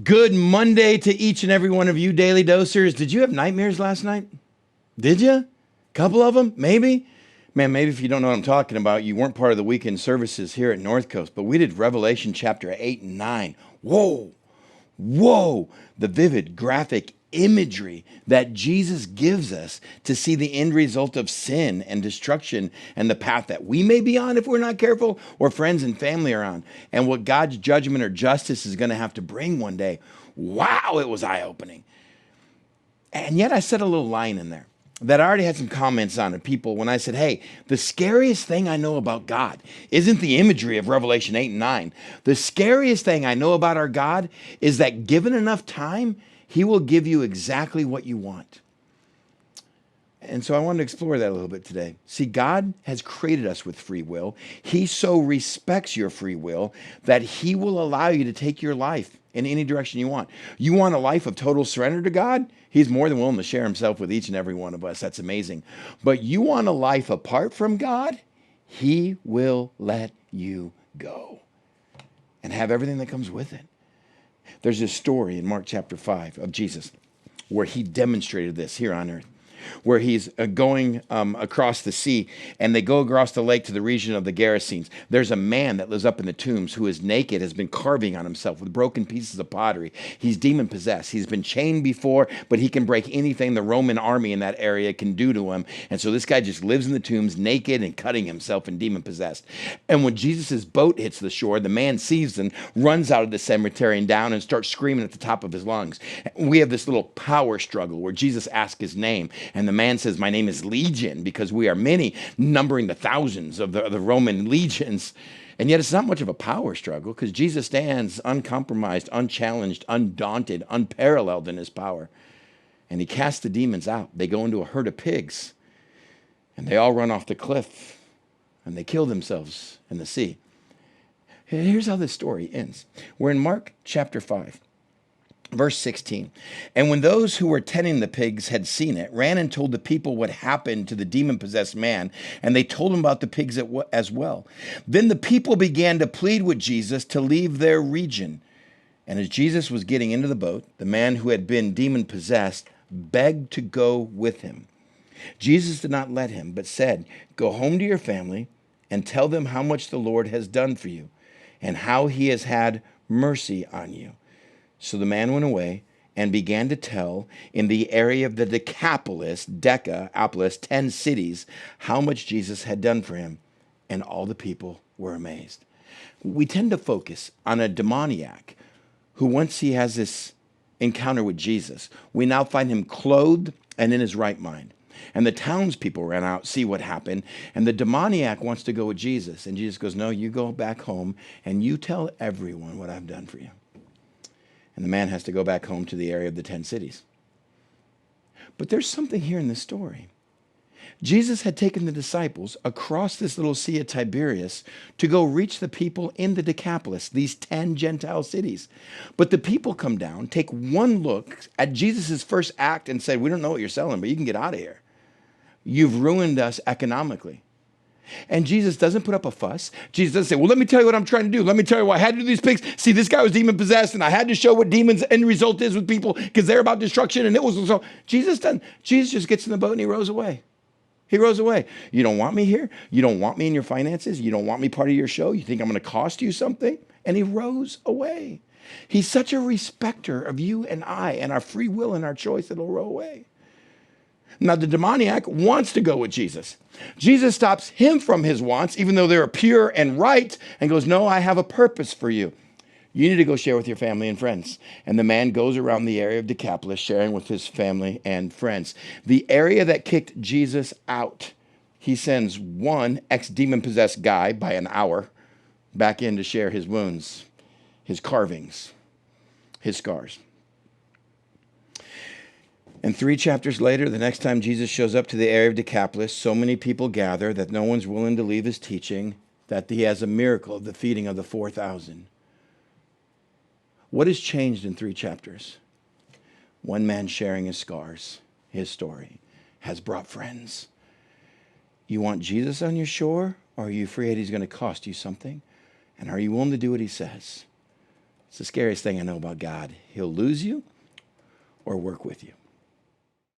Good Monday to each and every one of you daily dosers. Did you have nightmares last night? Did you? Couple of them, maybe? Man, maybe if you don't know what I'm talking about, you weren't part of the weekend services here at North Coast, but we did Revelation chapter 8 and 9. Whoa, whoa, the vivid graphic imagery that Jesus gives us to see the end result of sin and destruction and the path that we may be on if we're not careful, or friends and family are on, and what God's judgment or justice is going to have to bring one day. Wow, it was eye-opening. And yet I said a little line in there that I already had some comments on it. People, when I said, hey, the scariest thing I know about God isn't the imagery of Revelation 8 and 9. The scariest thing I know about our God is that given enough time, he will give you exactly what you want. And so I wanted to explore that a little bit today. See, God has created us with free will. He so respects your free will that he will allow you to take your life in any direction you want. You want a life of total surrender to God? He's more than willing to share himself with each and every one of us. That's amazing. But you want a life apart from God? He will let you go and have everything that comes with it. There's this story in Mark chapter 5 of Jesus where he demonstrated this here on earth, where he's going across the sea, and they go across the lake to the region of the Gerasenes. There's a man that lives up in the tombs who is naked, has been carving on himself with broken pieces of pottery. He's demon possessed. He's been chained before, but he can break anything the Roman army in that area can do to him. And so this guy just lives in the tombs naked and cutting himself and demon possessed. And when Jesus' boat hits the shore, the man sees and runs out of the cemetery and down and starts screaming at the top of his lungs. We have this little power struggle where Jesus asks his name, and the man says, my name is Legion, because we are many, numbering the thousands of the Roman legions. And yet it's not much of a power struggle, because Jesus stands uncompromised, unchallenged, undaunted, unparalleled in his power. And he casts the demons out. They go into a herd of pigs, and they all run off the cliff, and they kill themselves in the sea. Here's how this story ends. We're in Mark chapter 5. Verse 16, and when those who were tending the pigs had seen it, ran and told the people what happened to the demon-possessed man, and they told him about the pigs as well. Then the people began to plead with Jesus to leave their region. And as Jesus was getting into the boat, the man who had been demon-possessed begged to go with him. Jesus did not let him, but said, go home to your family and tell them how much the Lord has done for you and how he has had mercy on you. So the man went away and began to tell in the area of the Decapolis, 10 cities, how much Jesus had done for him. And all the people were amazed. We tend to focus on a demoniac who, once he has this encounter with Jesus, we now find him clothed and in his right mind. And the townspeople ran out, see what happened. And the demoniac wants to go with Jesus. And Jesus goes, no, you go back home and you tell everyone what I've done for you. And the man has to go back home to the area of the 10 cities. But there's something here in this story. Jesus had taken the disciples across this little Sea of Tiberias to go reach the people in the Decapolis, these 10 Gentile cities. But the people come down, take one look at Jesus' first act and say, we don't know what you're selling, but you can get out of here. You've ruined us economically. And Jesus doesn't put up a fuss. Jesus doesn't say, well, let me tell you what I'm trying to do. Let me tell you why I had to do these pigs. See, this guy was demon possessed, and I had to show what demons' end result is with people because they're about destruction. And it was so. Jesus just gets in the boat and he rows away. He rows away. You don't want me here? You don't want me in your finances? You don't want me part of your show? You think I'm going to cost you something? And he rows away. He's such a respecter of you and I and our free will and our choice that he'll row away. Now, the demoniac wants to go with Jesus. Jesus stops him from his wants, even though they're pure and right, and goes, no, I have a purpose for you. You need to go share with your family and friends. And the man goes around the area of Decapolis, sharing with his family and friends. The area that kicked Jesus out, he sends one ex-demon-possessed guy by an hour back in to share his wounds, his carvings, his scars. And 3 chapters later, the next time Jesus shows up to the area of Decapolis, so many people gather that no one's willing to leave his teaching, that he has a miracle of the feeding of the 4,000. What has changed in 3 chapters? One man sharing his scars, his story, has brought friends. You want Jesus on your shore, or are you afraid he's going to cost you something? And are you willing to do what he says? It's the scariest thing I know about God. He'll lose you or work with you.